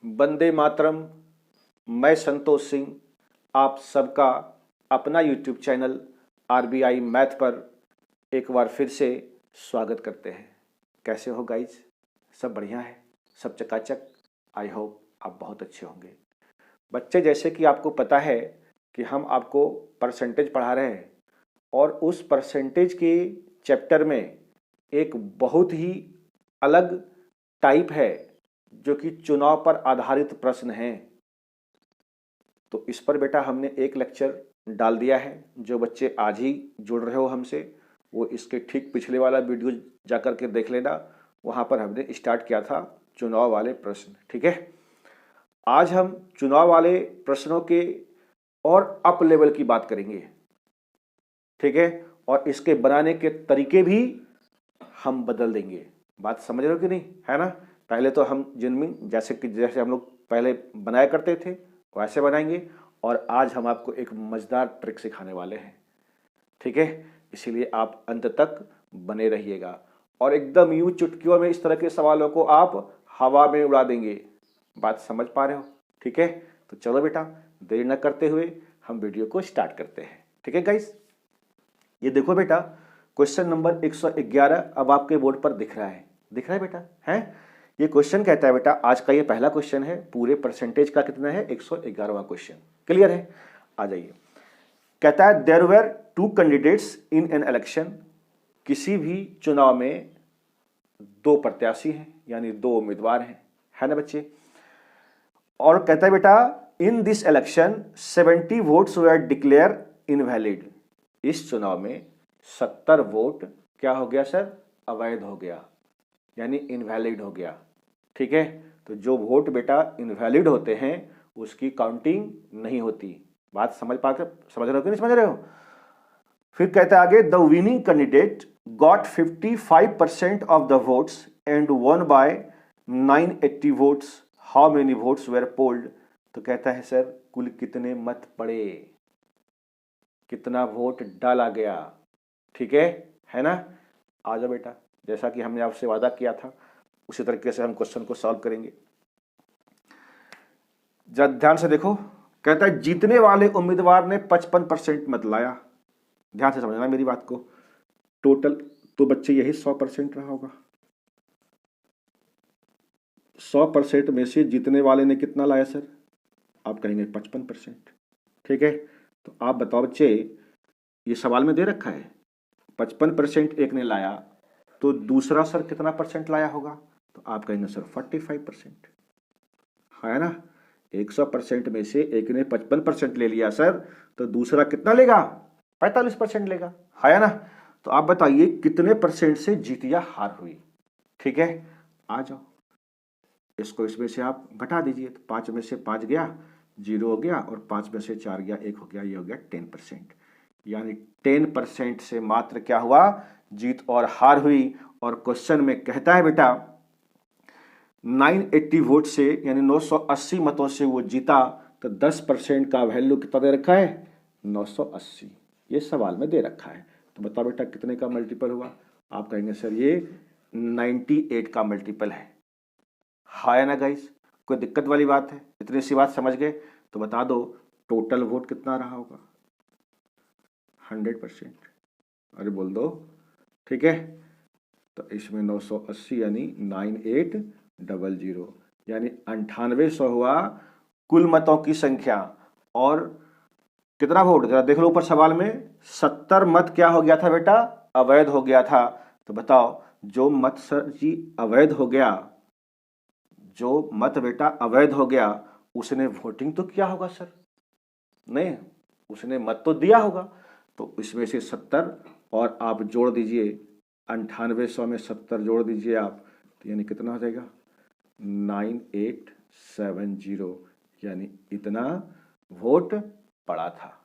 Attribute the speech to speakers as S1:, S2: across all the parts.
S1: वंदे मातरम। मैं संतोष सिंह आप सबका अपना यूट्यूब चैनल आरबीआई मैथ पर एक बार फिर से स्वागत करते हैं। कैसे हो गाइज? सब बढ़िया है, सब चकाचक। आई होप आप बहुत अच्छे होंगे। बच्चे, जैसे कि आपको पता है कि हम आपको परसेंटेज पढ़ा रहे हैं और उस परसेंटेज के चैप्टर में एक बहुत ही अलग टाइप है जो कि चुनाव पर आधारित प्रश्न हैं। तो इस पर बेटा हमने एक लेक्चर डाल दिया है। जो बच्चे आज ही जुड़ रहे हो हमसे, वो इसके ठीक पिछले वाला वीडियो जाकर के देख लेना। वहाँ पर हमने स्टार्ट किया था चुनाव वाले प्रश्न। ठीक है, आज हम चुनाव वाले प्रश्नों के और अप लेवल की बात करेंगे। ठीक है, और इसके बनाने के तरीके भी हम बदल देंगे। बात समझ रहे हो कि नहीं, है ना? पहले तो हम जिनमें जैसे हम लोग पहले बनाया करते थे वैसे बनाएंगे, और आज हम आपको एक मज़ेदार ट्रिक सिखाने वाले हैं। ठीक है, इसीलिए आप अंत तक बने रहिएगा और एकदम यूं चुटकियों में इस तरह के सवालों को आप हवा में उड़ा देंगे। बात समझ पा रहे हो? ठीक है, तो चलो बेटा, देर न करते हुए हम वीडियो को स्टार्ट करते हैं। ठीक है गाइस, ये देखो बेटा, क्वेश्चन नंबर 111 अब आपके बोर्ड पर दिख रहा है बेटा, है? ये क्वेश्चन कहता है बेटा, आज का ये पहला क्वेश्चन है। पूरे परसेंटेज का कितना है? 111वां क्वेश्चन। क्लियर है? आ जाइए। कहता है there were two candidates in an election. किसी भी चुनाव में दो प्रत्याशी हैं, यानी दो उम्मीदवार हैं, है ना बच्चे? और कहता है बेटा in this election 70 votes were declare invalid. इस चुनाव में 70 वोट क्या हो गया सर? अवैध हो गया, यानी इनवैलिड हो गया। ठीक है, तो जो वोट बेटा इनवैलिड होते हैं उसकी काउंटिंग नहीं होती। बात समझ रहे हो कि नहीं समझ रहे हो? फिर कहता है आगे, the winning candidate got 55% of the votes and won by 980 votes. How many votes were polled? तो कहता है सर कुल कितने मत पड़े, कितना वोट डाला गया। ठीक है ना? आ जाओ बेटा, जैसा कि हमने आपसे वादा किया था उसी तरीके से हम क्वेश्चन को सॉल्व करेंगे। जरा ध्यान से देखो, कहता है जीतने वाले उम्मीदवार ने 55% मत लाया। ध्यान से समझना मेरी बात को। टोटल तो बच्चे यही 100% रहा होगा। 100% में से जीतने वाले ने कितना लाया सर? आप कहेंगे 55%। ठीक है, तो आप बताओ बच्चे, ये सवाल में दे रखा है 55% एक ने लाया, तो दूसरा सर कितना परसेंट लाया होगा? तो आप कहेंगे सर 45%, है ना? 100% में से एक ने 55% ले लिया सर, तो दूसरा कितना लेगा? 45% लेगा, है ना? तो आप बताइए कितने परसेंट से जीत या हार हुई? ठीक है, आ जाओ, इसको इसमें से आप घटा दीजिए। तो 5 में से 5 गया, 0 हो गया, और 5 में से 4 गया, 1 हो गया, ये हो गया 10%। यानी 10% से मात्र क्या हुआ? जीत और हार हुई। और क्वेश्चन में कहता है बेटा 980 वोट से, यानी 980 मतों से वो जीता, तो 10% का वैल्यू कितना दे रखा है? 980। ये सवाल में दे रखा है। तो बताओ बेटा कितने का मल्टीपल हुआ? आप कहेंगे सर ये 98 का मल्टीपल है। हाँ ना गाइस, कोई दिक्कत वाली बात है? इतनी सी बात समझ गए तो बता दो टोटल वोट कितना रहा होगा? 100%। अरे बोल दो। ठीक है, तो इसमें 980 यानी 9800, यानी 9800 हुआ कुल मतों की संख्या। और कितना वोट जरा देख लो ऊपर सवाल में, 70 मत क्या हो गया था बेटा? अवैध हो गया था। तो बताओ जो मत सर जी अवैध हो गया, जो मत बेटा अवैध हो गया, उसने वोटिंग तो किया होगा सर? नहीं, उसने मत तो दिया होगा। तो इसमें से 70 और आप जोड़ दीजिए, 9800 में 70 जोड़ दीजिए आप, तो यानी कितना हो जाएगा? 9870, यानी इतना वोट पड़ा था।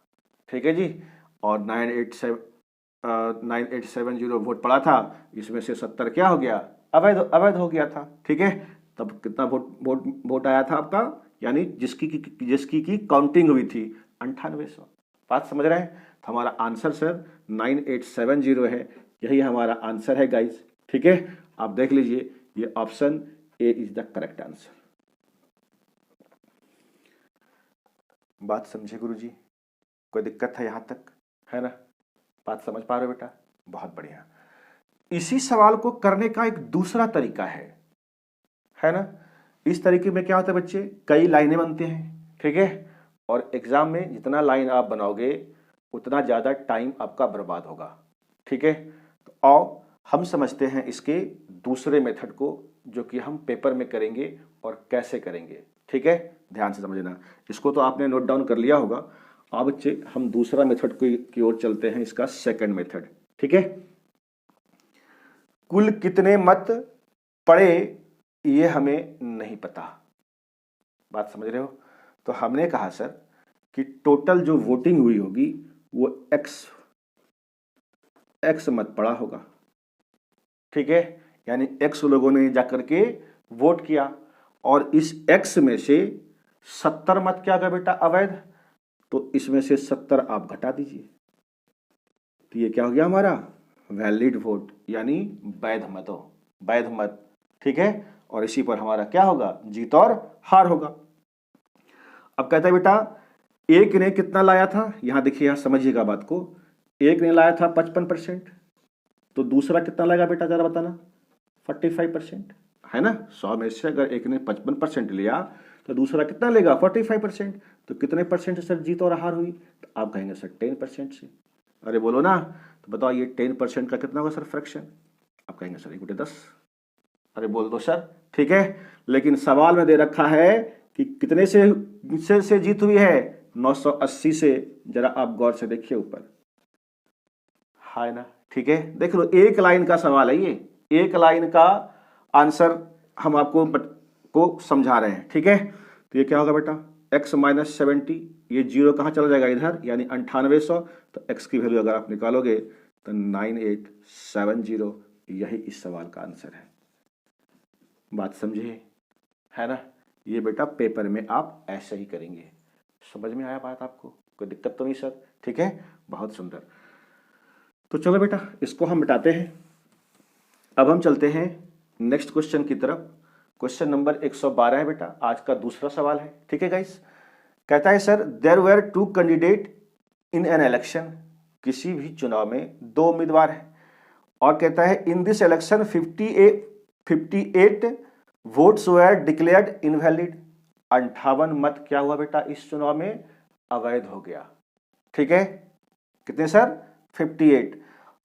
S1: ठीक है जी, और 9870 वोट पड़ा था, इसमें से 70 क्या हो गया? अवैध हो गया था। ठीक है, तब कितना वोट आया था आपका? यानी जिसकी की काउंटिंग हुई थी 9800। बात समझ रहे हैं? तो हमारा आंसर सर 9870 है। यही हमारा आंसर है गाइस। ठीक है, आप देख लीजिए, ये option A is the correct answer. बात समझे गुरुजी? कोई दिक्कत है यहाँ तक? है ना? बात समझ पा रहे हो बेटा? बहुत बढ़िया। इसी सवाल को करने का एक दूसरा तरीका है ना? इस तरीके में क्या होता है बच्चे, कई लाइनें बनते हैं, ठीक है, और एग्जाम में जितना लाइन आप बनाओगे उतना ज़्यादा टाइम आपका बर्बाद होगा, ठीक है। तो आओ हम समझते हैं इसके दूसरे मेथड को, जो कि हम पेपर में करेंगे और कैसे करेंगे, ठीक है। ध्यान से समझना, इसको तो आपने नोट डाउन कर लिया होगा। अब बच्चे हम दूसरा मेथड की ओर चलते हैं, इसका सेकंड मेथड, ठीक है। कुल कितने मत पड़े ये हमें नहीं पता, बात समझ रहे हो? तो हमने कहा सर कि टोटल जो वोटिंग हुई होगी वो एक्स मत पड़ा होगा, ठीक है। यानी एक्स लोगों ने जाकर के वोट किया और इस एक्स में से 70 मत क्या गया बेटा अवैध, तो इसमें से 70 आप घटा दीजिए, तो ये क्या हो गया हमारा वैलिड वोट, यानी वैध मत, ठीक है। और इसी पर हमारा क्या होगा, जीत और हार होगा। अब कहता है बेटा एक ने कितना लाया था, यहां देखिए, यहां समझिएगा बात को, एक ने लाया था 55%, तो दूसरा कितना लाएगा बेटा जरा बताना, 45%, है ना। 100 में से अगर एक ने 55% लिया तो दूसरा कितना लेगा 45%, तो कितने परसेंट से सर जीत और हार हुई, तो आप कहेंगे सर 10% से। अरे बोलो ना, तो बताओ ये 10% का कितना होगा सर फ्रैक्शन, आप कहेंगे सर 1/10। अरे बोल दो सर, ठीक है। लेकिन सवाल में दे रखा है कि कितने से जीत हुई है, 980 से, जरा आप गौर से देखिए ऊपर, है ना, ठीक है। देख लो एक लाइन का सवाल है ये, एक लाइन का आंसर हम आपको को समझा रहे हैं, ठीक है। तो ये क्या होगा बेटा x माइनस 70, ये जीरो कहाँ चला जाएगा इधर, यानी 9800, तो x की वैल्यू अगर आप निकालोगे तो 9870, यही इस सवाल का आंसर है। बात समझे, है ना। ये बेटा पेपर में आप ऐसे ही करेंगे। समझ में आया बात आपको? कोई दिक्कत तो नहीं सर? ठीक है, बहुत सुंदर। तो चलो बेटा इसको हम मिटाते हैं। अब हम चलते हैं नेक्स्ट क्वेश्चन की तरफ। क्वेश्चन नंबर 112 है बेटा, आज का दूसरा सवाल है, ठीक है गाइस। कहता है sir there were 2 candidate in an election, किसी भी चुनाव में 2 उम्मीदवार हैं, और कहता है in this election 58 votes were declared invalid, 58 मत क्या हुआ बेटा इस चुनाव में अवैध हो गया, ठीक है। कितने सर 58।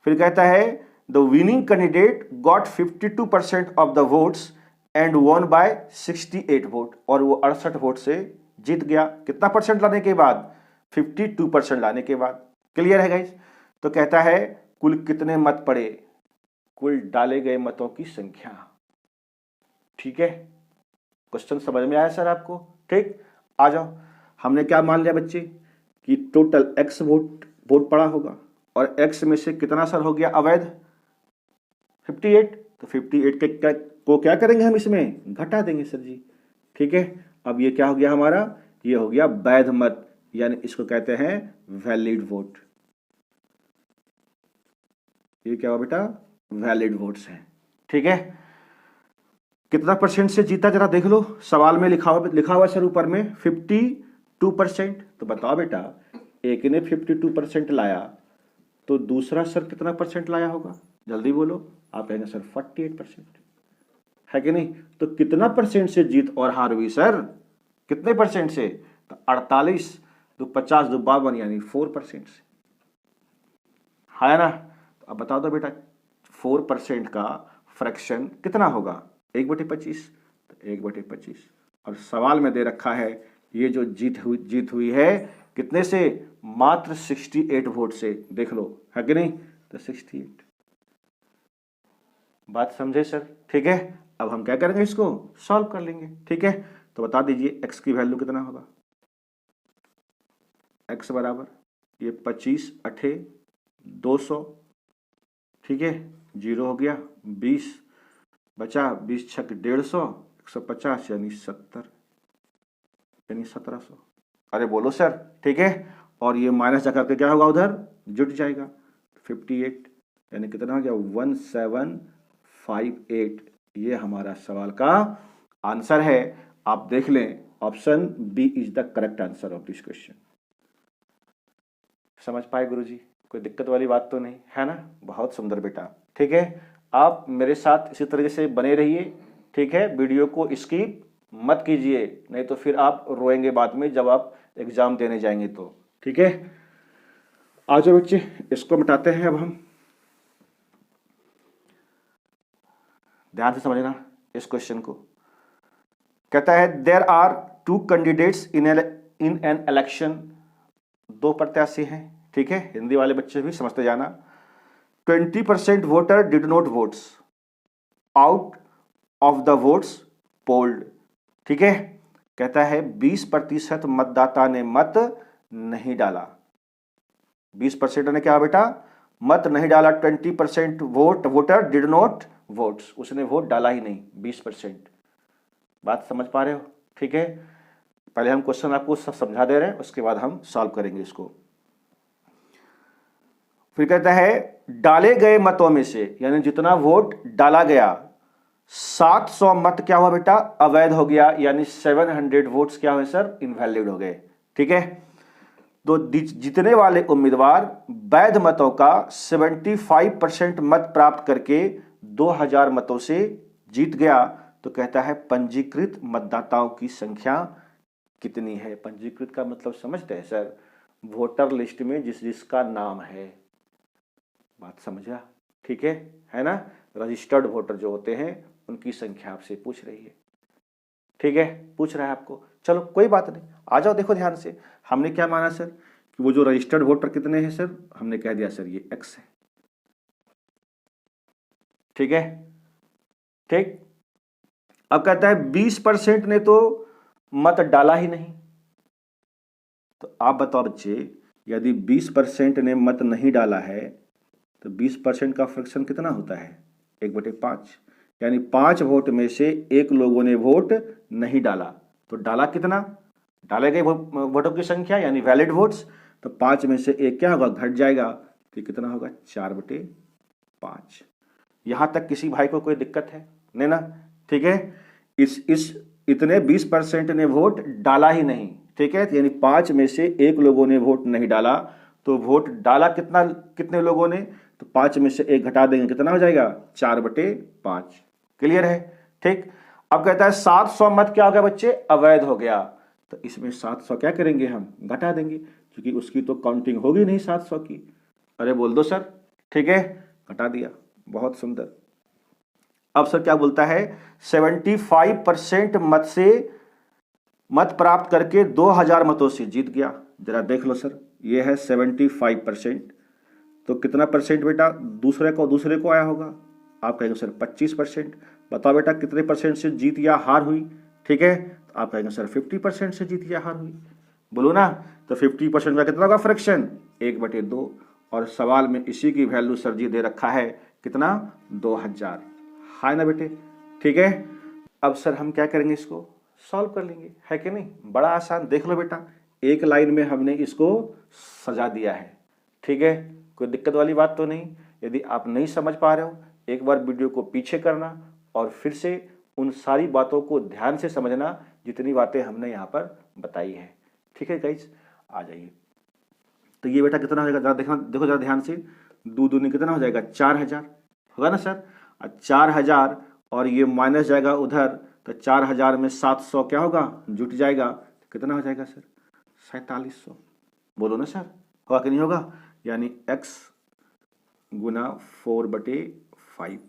S1: फिर कहता है the winning candidate got 52% of the votes and won by 68 vote, और वो 68 वोट से जीत गया, कितना परसेंट लाने के बाद 52% लाने के बाद। क्लियर है गाइस? तो कहता है कुल कितने मत पड़े, कुल डाले गए मतों की संख्या, ठीक है। क्वेश्चन समझ में आया सर आपको? ठीक, आ जाओ। हमने क्या मान लिया बच्चे कि टोटल x वोट पड़ा होगा, और x में से कितना सर हो गया अवैध 58, तो 58 के को क्या करेंगे हम इसमें घटा देंगे सर जी, ठीक है। अब ये क्या हो गया हमारा, ये हो गया वैध मत, यानी इसको कहते हैं वैलिड वोट। ये क्या हुआ बेटा वैलिड वोट्स हैं, ठीक है। कितना परसेंट से जीता जरा देख लो, सवाल में लिखा हुआ सर ऊपर में 52%। तो बताओ बेटा एक ने 52% लाया तो दूसरा सर कितना परसेंट लाया होगा, जल्दी बोलो। आप कहेंगे सर 48%, है कि नहीं। तो कितना परसेंट से जीत और हार हुई सर, कितने परसेंट से, तो 48 तो 50 तो 52, यानी 4% से, है ना। तो अब बता दो बेटा 4% का फ्रैक्शन कितना होगा 1/25, तो 1/25। और सवाल में दे रखा है ये जो जीत हुई है कितने से, मात्र 68 वोट से, देख लो है कि नहीं, तो 68। बात समझे सर? ठीक है। अब हम क्या करेंगे, इसको सॉल्व कर लेंगे, ठीक है। तो बता दीजिए x की वैल्यू कितना होगा, x बराबर ये 25 अठे 200, ठीक है, 0 हो गया, 20 बचा, 20 छक 150, 150 यानी 70, यानी 1700। अरे बोलो सर, ठीक है। और ये माइनस जा करके क्या होगा उधर जुट जाएगा, 58 यानी कितना हो गया 1758। ये हमारा सवाल का आंसर है। आप देख लें option B is the correct answer of this question. समझ पाए गुरुजी? कोई दिक्कत वाली बात तो नहीं है ना? बहुत सुंदर बेटा। ठीक है, आप मेरे साथ इसी तरीके से बने रहिए। ठीक है, वीडियो को स्किप मत कीजिए, नहीं तो फिर आप रोएंगे बाद में जब आप एग्जाम देने जाएंगे तो। ठीक है, आ जाओ बच्चे, इसको मिटाते हैं अब हम। ध्यान से समझना इस क्वेश्चन को। कहता है there are 2 candidates in an election. 2 प्रत्याशी हैं। ठीक है, हिंदी वाले बच्चे भी समझते जाना। 20% voter did not votes out of the votes polled. ठीक है, कहता है 20% मतदाता ने मत नहीं डाला। 20% ने क्या बेटा? मत नहीं डाला। 20% वोटर डिड नॉट वोट्स, उसने वोट डाला ही नहीं, 20%। बात समझ पा रहे हो? ठीक है, पहले हम क्वेश्चन आपको समझा दे रहे हैं, उसके बाद हम सॉल्व करेंगे इसको। फिर कहता है डाले गए मतों में से, यानी जितना वोट डाला गया, 700 मत क्या हुआ बेटा? अवैध हो गया, यानी 700 वोट्स क्या हुए सर? इनवैलिड हो गए। ठीक है, तो जीतने वाले उम्मीदवार वैध मतों का 75% मत प्राप्त करके 2000 मतों से जीत गया। तो कहता है पंजीकृत मतदाताओं की संख्या कितनी है? पंजीकृत का मतलब समझते हैं सर? वोटर लिस्ट में जिसका नाम है। बात समझा? ठीक है ना? रजिस्टर्ड वोटर जो होते हैं उनकी संख्या आपसे पूछ रही है। ठीक है, पूछ रहा है आपको। चलो कोई बात नहीं, आ जाओ। देखो ध्यान से, हमने क्या माना सर कि वो जो रजिस्टर्ड वोटर कितने हैं सर? हमने कह दिया सर ये x है। ठीक है, ठीक। अब कहता है 20% ने तो मत डाला ही नहीं। तो आप बताओ बच्चे, यदि 20% ने मत नहीं डाला है तो 20% का फ्रैक्शन कितना होता है? 1/5, यानी 5 वोट में से 1 लोगों ने वोट नहीं डाला। तो डाला कितना? डाले गए वोटों की संख्या यानी वैलिड वोट्स। तो 5 में से 1 क्या होगा? घट जाएगा। तो कितना होगा? 4/5। यहां तक किसी भाई को कोई दिक्कत है नहीं ना? ठीक है, इतने 20% ने वोट डाला ही नहीं। ठीक है, यानी 5 में से 1 लोगों ने वोट नहीं डाला। तो वोट डाला कितने लोगों ने? तो 5 में से 1 घटा देंगे, कितना हो जाएगा? 4/5। क्लियर है? ठीक। अब कहता है 700 मत क्या हो गया बच्चे? अवैध हो गया। तो इसमें 700 क्या करेंगे? हम घटा देंगे, क्योंकि उसकी तो काउंटिंग होगी नहीं 700 की। अरे बोल दो सर। ठीक है, घटा दिया। बहुत सुंदर। अब सर क्या बोलता है? 75% मत प्राप्त करके 2000 मतों से जीत गया। जरा देख लो सर, ये है 75%। तो कितना परसेंट बेटा दूसरे को आया होगा? आप कहेंगे सर 25%। बताओ बेटा कितने परसेंट से जीत या हार हुई? ठीक है, तो आप कहेंगे सर 50% से जीत या हार हुई। बोलो ना। तो 50% का कितना होगा फ्रैक्शन? 1/2। और सवाल में इसी की वैल्यू सर जी दे रखा है, कितना? 2000। है ना बेटे? ठीक है, अब सर हम क्या करेंगे? इसको सॉल्व कर लेंगे, है कि नहीं? बड़ा आसान। देख लो बेटा, एक लाइन में हमने इसको सजा दिया है। ठीक है, कोई दिक्कत वाली बात तो नहीं। यदि आप नहीं समझ पा रहे हो, एक बार वीडियो को पीछे करना और फिर से उन सारी बातों को ध्यान से समझना जितनी बातें हमने यहाँ पर बताई है। ठीक है गाइस, आ जाइए। तो ये बेटा कितना हो जाएगा? जरा देखना, देखो जरा ध्यान से। 2 दूनी कितना हो जाएगा? 4000 होगा ना सर? 4000 और ये माइनस जाएगा उधर, तो 4000 में 700 क्या होगा? जुट जाएगा। कितना हो जाएगा सर? 4700। बोलो ना सर, होगा कि नहीं होगा? यानी x गुना 4/5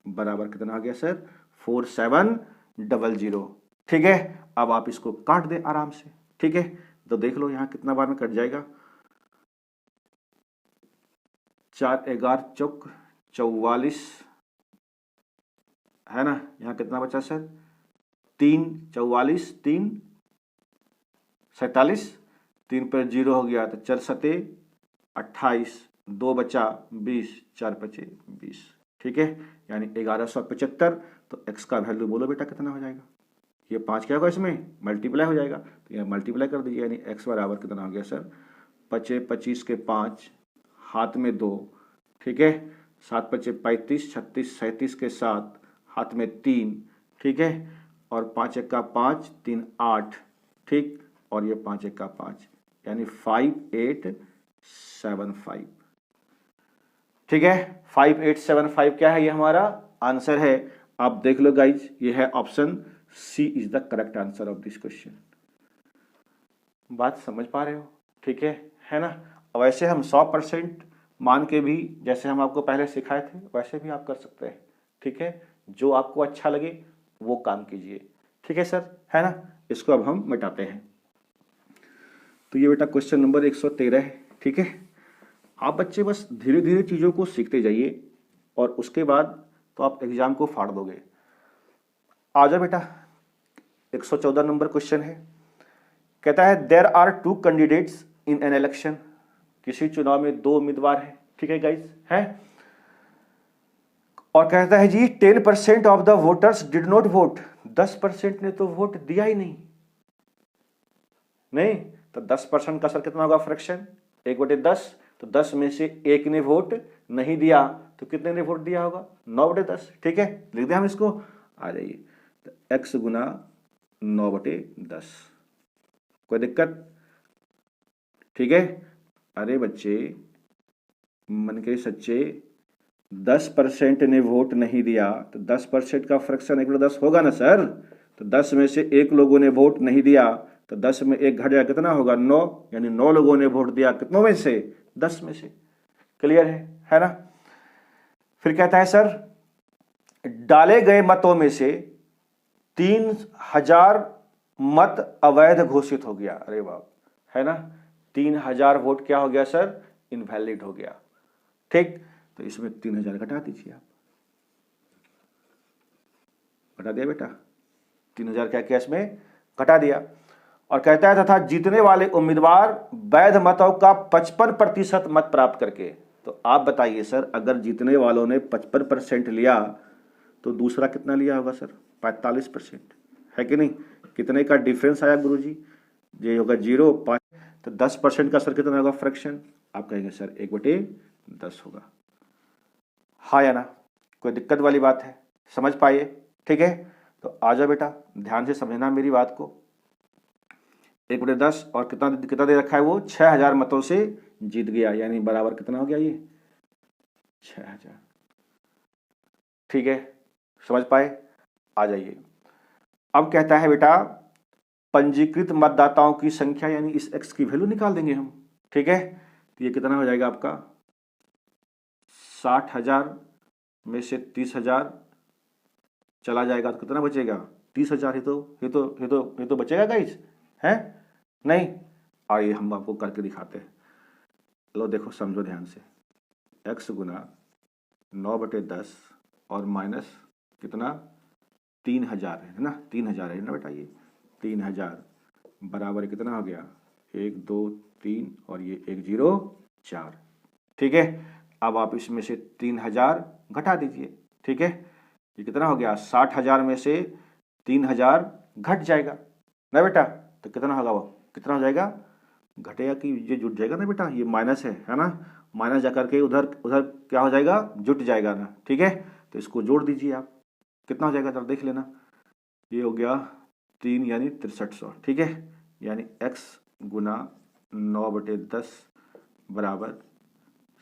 S1: बराबर कितना आ गया सर? 4700। ठीक है, अब आप इसको काट दें आराम से। ठीक है, तो देख लो यहां कितना बार में कट जाएगा। 4 11 चौक 44 है ना? यहां कितना बचा सर? 3 44 3 47, 3 पर 0 हो गया तो 4 7 28, 2 बचा 20, 4 5 20। ठीक है, यानी 1175। तो x का वैल्यू बोलो बेटा कितना हो जाएगा? ये 5 क्या होगा? इसमें मल्टीप्लाई हो जाएगा, तो यह मल्टीप्लाई कर दीजिए। यानी x बराबर कितना हो गया सर? 5 25 के 5, हाथ में 2। ठीक है, 7 5 35, 36 37 के 7, हाथ में 3। ठीक है, और 5 1 का 5, 3 8, ठीक, और ये 5 1 का 5, यानी 5875। ठीक है, 5875 क्या है, ये हमारा आंसर है। आप देख लो गाइज, ये है option C is the correct answer of this question. बात समझ पा रहे हो? ठीक है ना। वैसे हम 100% मान के भी, जैसे हम आपको पहले सिखाए थे, वैसे भी आप कर सकते हैं। ठीक है, जो आपको अच्छा लगे वो काम कीजिए। ठीक है सर, है ना। इसको अब हम मिटाते हैं। तो ये बेटा क्वेश्चन नंबर 113 है। ठीक है, आप बच्चे बस धीरे धीरे चीज़ों को सीखते जाइए और उसके बाद तो आप एग्जाम को फाड़ दोगे। आ जाओ बेटा, 114 नंबर क्वेश्चन है। कहता है there are 2 candidates in an election. किसी चुनाव में 2 उम्मीदवार हैं। ठीक है गाइस, है। और कहता है जी 10% of the voters did not vote. 10% ने तो वोट दिया ही नहीं। तो 10% का सर कितना होगा फ्रैक्शन, 1/10। तो 10 में से 1 ने वोट नहीं दिया, तो कितने ने वोट दिया होगा, 9/10। ठीक है, लिख दें हम इसको। आ जाइए, तो x गुना 9/10। कोई दिक्कत? ठीक है। अरे बच्चे मन के सच्चे, 10% ने वोट नहीं दिया, तो 10% का फ्रैक्शन 1/10 होगा ना सर। तो 10 में से 1 लोगों ने वोट नहीं दिया, तो 10 में 1 घट जाएगा, कितना होगा, 9। यानी 9 लोगों ने वोट दिया, कितनों में से, 10 में से। क्लियर है ना। फिर कहता है सर डाले गए मतों में से 3000 मत अवैध घोषित हो गया। अरे बाप, है ना। 3000 वोट क्या हो गया सर, इनवैलिड हो गया। ठीक, तो इसमें 3000 घटा दीजिए आप। घटा दिया बेटा, 3000 क्या किया इसमें, घटा दिया। और कहता है तथा जीतने वाले उम्मीदवार वैध मतों का 55% मत प्राप्त करके। तो आप बताइए सर, अगर जीतने वालों ने 55% लिया तो दूसरा कितना लिया होगा सर, 45%, है कि नहीं। कितने का डिफरेंस आया गुरुजी, ये होगा 0.5। तो 10% का सर कितना होगा फ्रैक्शन, आप कहेंगे सर 1/10 होगा। हाँ या ना, कोई दिक्कत वाली बात है, समझ पाइए। ठीक है, तो आ जाओ बेटा, ध्यान से समझना मेरी बात को। 1/10 और कितना दे रखा है वो, 6000 मतों से जीत गया, यानी बराबर कितना हो गया ये, 6000। ठीक है, समझ पाए। आ जाइए, अब कहता है बेटा पंजीकृत मतदाताओं की संख्या, यानी इस x की वैल्यू निकाल देंगे हम। ठीक है, तो ये कितना हो जाएगा आपका, 60,000 में से 30,000 चला जाएगा तो कितना बचेगा, 30,000 ही तो बचेगा गाइस, है नहीं। आइए हम आपको करके दिखाते हैं। लो देखो, समझो ध्यान से, x गुना 9/10 और माइनस कितना, 3000 है ना, 3000 है ना बेटा, ये 3000 बराबर कितना हो गया, 1 2 3 और ये 1 0 4। ठीक है, अब आप इसमें से 3000 घटा दीजिए। ठीक है, ये कितना हो गया, 60,000 में से 3000 घट जाएगा ना बेटा, तो कितना होगा, वो कितना हो जाएगा, घटेगा कि ये जुट जाएगा ना बेटा, ये माइनस है ना, माइनस जाकर के उधर क्या हो जाएगा, जुट जाएगा ना। ठीक है, तो इसको जोड़ दीजिए आप, कितना हो जाएगा जरा देख लेना। ये हो गया 3 यानी 6300। ठीक है, यानी x गुना 9/10 बराबर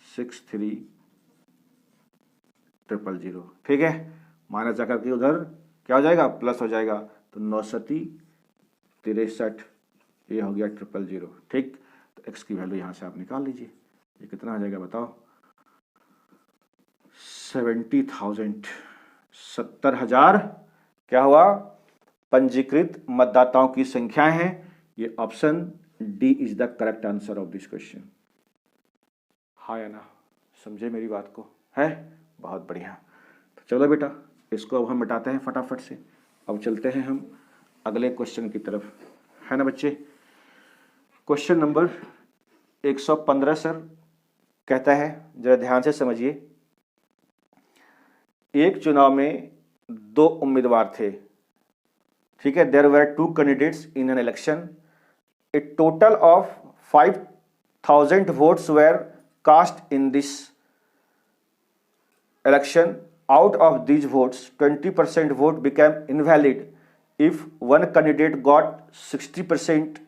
S1: 63,000। ठीक है, माइनस जाकर के उधर क्या हो जाएगा, प्लस हो जाएगा, तो 9×7=63, ये हो गया 000। ठीक, तो x की वैल्यू यहाँ से आप निकाल लीजिए, ये कितना आ जाएगा बताओ, 70,000। 70,000 क्या हुआ, पंजीकृत मतदाताओं की संख्या है। ये option D is the correct answer of this question. हाँ या ना, समझे मेरी बात को, है बहुत बढ़िया। तो चलो बेटा, इसको अब हम मिटाते हैं फटाफट से। अब चलते हैं हम अगले क्वेश्चन की तरफ, है ना बच्चे। क्वेश्चन नंबर 115 सर कहता है, जरा ध्यान से समझिए। एक चुनाव में 2 उम्मीदवार थे। ठीक है, there were 2 candidates in an election. A total of 5,000 votes were cast in this election. Out of these votes 20% vote became invalid if one candidate got 60%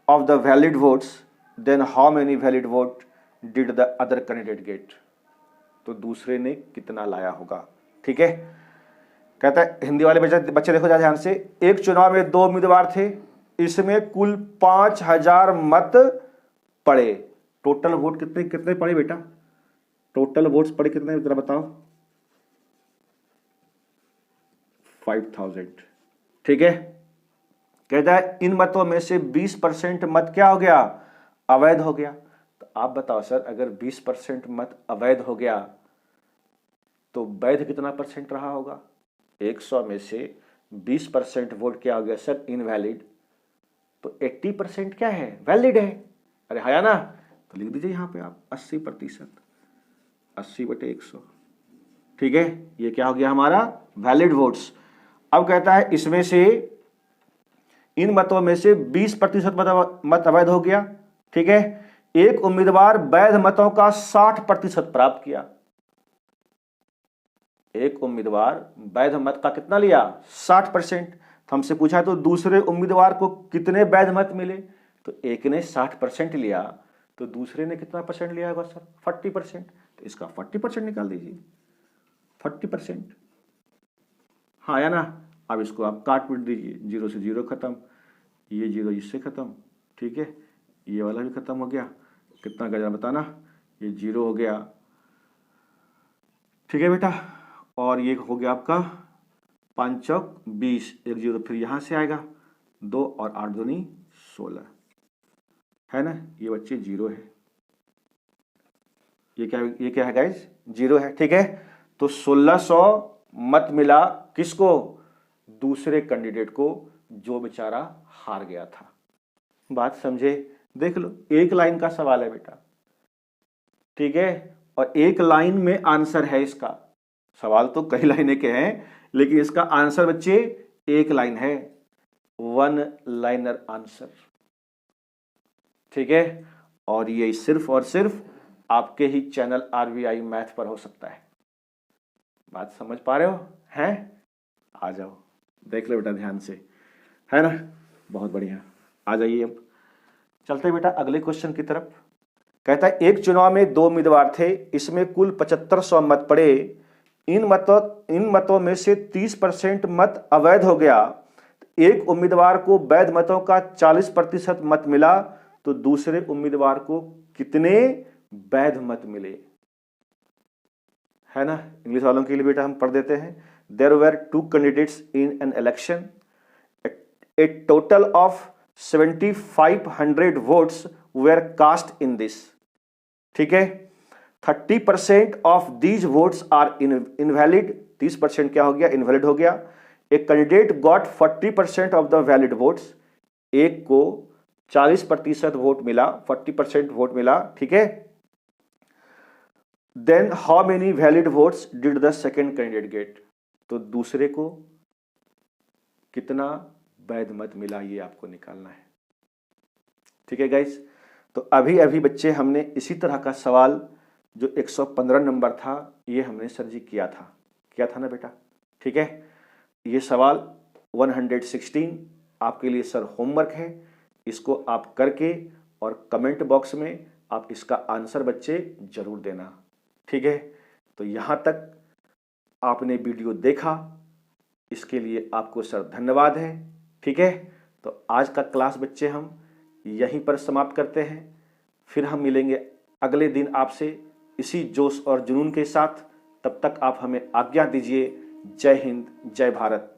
S1: of the valid votes, then how many valid vote did the other candidate get? तो दूसरे ने कितना लाया होगा। ठीक है, कहता है हिंदी वाले बच्चे देखो ध्यान से, एक चुनाव में 2 उम्मीदवार थे, इसमें कुल 5000 मत पड़े। टोटल वोट कितने कितने पड़े बेटा? टोटल वोट्स पड़े कितने जरा बताओ? 5000। ठीक है, कहता है इन मतों में से 20% मत क्या हो गया? अवैध हो गया। तो आप बताओ सर, अगर 20% मत अवैध हो गया तो वैध कितना परसेंट रहा होगा? 100 में से 20% वोट क्या हो गया सर? इनवैलिड। तो 80% क्या है? वैलिड है। अरे है ना? तो लिख दीजिए यहां पे आप 80%, 80/100। ठीक है, ये क्या हो गया हमारा? Valid votes. अब कहता है इसमें से, इन मतों में से 20% मत अवैध हो गया। ठीक है, एक उम्मीदवार वैध मतों का 60% प्राप्त किया। एक उम्मीदवार वैध मत का कितना लिया? 60%। हमसे पूछा तो दूसरे उम्मीदवार को कितने वैध मत मिले? तो एक ने 60% लिया, तो दूसरे ने कितना परसेंट लिया होगा सर? 40%। तो इसका 40% निकाल दीजिए। 40%, हाँ या ना? अब इसको आप काट पीट दीजिए, 0 से 0 खत्म, ये 0 इससे खत्म। ठीक है, ये वाला भी खत्म हो गया। कितना गया बताना? ये 0 हो गया। ठीक है बेटा, और ये हो गया आपका 5 चौक 20, 1 0 फिर यहां से आएगा 2 और 8 दूनी 16, है ना? ये बच्चे 0 है। ये क्या है गाइज? 0 है। ठीक है, तो 1600 मत मिला किसको? दूसरे कैंडिडेट को, जो बेचारा हार गया था। बात समझे? देख लो, एक लाइन का सवाल है बेटा। ठीक है, और एक लाइन में आंसर है इसका। सवाल तो कई लाइनें के हैं, लेकिन इसका आंसर बच्चे एक लाइन है, 1 लाइनर आंसर। ठीक है, और ये सिर्फ और सिर्फ आपके ही चैनल आरबीआई मैथ पर हो सकता है। बात समझ पा रहे हो? हैं? आ जाओ, देख लो बेटा ध्यान से, है ना? बहुत बढ़िया, आ जाइए। अब चलते बेटा अगले क्वेश्चन की तरफ। कहता है एक चुनाव में 2 उम्मीदवार थे, इसमें कुल 7500 मत पड़े। इन मतों में से 30% मत अवैध हो गया। एक उम्मीदवार को वैध मतों का 40% मत मिला, तो दूसरे उम्मीदवार को कितने वैध मत मिले? है ना? इंग्लिश वालों के लिए बेटा हम पढ़ देते हैं। There were 2 candidates in an election, a total of 7500 votes were cast in this. ठीक है, 30% of these votes are invalid. 30% क्या हो गया? इनवैलिड हो गया। A candidate got 40% of the valid votes. एक को 40% वोट मिला, 40% वोट मिला। ठीक है, then how many valid votes did the second candidate get? तो दूसरे को कितना वैध मत मिला, ये आपको निकालना है। ठीक है गाइस, तो अभी अभी बच्चे हमने इसी तरह का सवाल जो 115 नंबर था, ये हमने सर जी किया था ना बेटा? ठीक है, ये सवाल 116 आपके लिए सर होमवर्क है। इसको आप करके और कमेंट बॉक्स में आप इसका आंसर बच्चे जरूर देना। ठीक है, तो यहाँ तक आपने वीडियो देखा, इसके लिए आपको सर धन्यवाद है। ठीक है, तो आज का क्लास बच्चे हम यहीं पर समाप्त करते हैं। फिर हम मिलेंगे अगले दिन आपसे इसी जोश और जुनून के साथ। तब तक आप हमें आज्ञा दीजिए। जय हिंद, जय भारत।